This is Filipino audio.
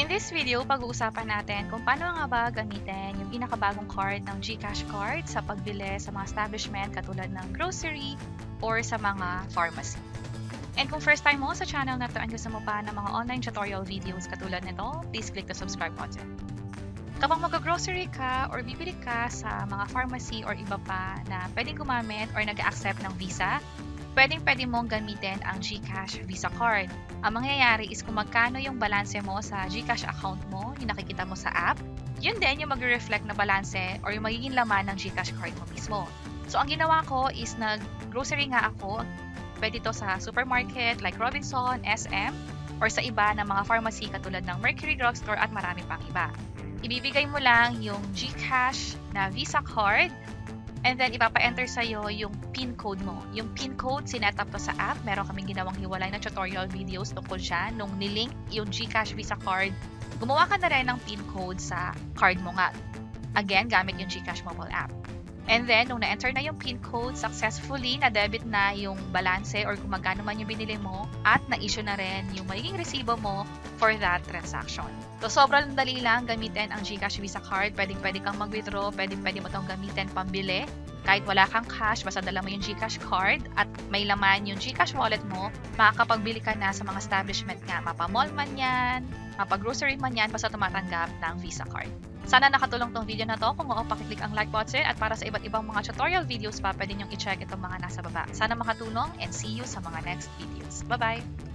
In this video, pag-uusapan natin kung paano nga ba gamitin yung pinakabagong card ng GCash card sa pagbili sa mga establishment katulad ng grocery or sa mga pharmacy. And kung first time mo sa channel na to and gusto mo pa ng mga online tutorial videos katulad nito, please click the subscribe button. Kapag mag-grocery ka or bibili ka sa mga pharmacy or iba pa na pwedeng gumamit or nag-accept ng Visa, pwedeng-pwede mong gamitin ang GCash Visa card. Ang mangyayari is kung magkano yung balanse mo sa GCash account mo, yung nakikita mo sa app, yun din yung mag-reflect na balanse or yung magiging laman ng GCash card mo mismo. So, ang ginawa ko is nag-grocery nga ako. Pwede to sa supermarket like Robinson, SM, or sa iba na mga pharmacy katulad ng Mercury Drugstore at marami pang iba. Ibibigay mo lang yung GCash na Visa card and then ipapa-enter sa'yo yung PIN code mo. Yung PIN code, sinet up to sa app. Meron kaming ginawang hiwalay na tutorial videos tungkol siya. Nung nilink yung GCash Visa card, gumawa ka na rin ng PIN code sa card mo nga. Again, gamit yung GCash mobile app. And then, nung na-enter na yung PIN code, successfully na-debit na yung balanse or kung magkano man yung binili mo at na-issue na rin yung magiging resibo mo for that transaction. So, sobrang dali lang gamitin ang GCash Visa card. Pwedeng-pwede kang mag-withdraw, pwedeng-pwede mo itong gamitin pambili. Kahit wala kang cash, basta dala mo yung GCash card at may laman yung GCash wallet mo, makakapagbili ka na sa mga establishment nga. Mapa-mall man yan, mapa-grocery man yan, basta tumatanggap ng Visa card. Sana nakatulong tong video na to. Kung oo, pakiclick ang like button at para sa iba't ibang mga tutorial videos pa, pwede nyong i-check itong mga nasa baba. Sana makatulong and see you sa mga next videos. Bye-bye!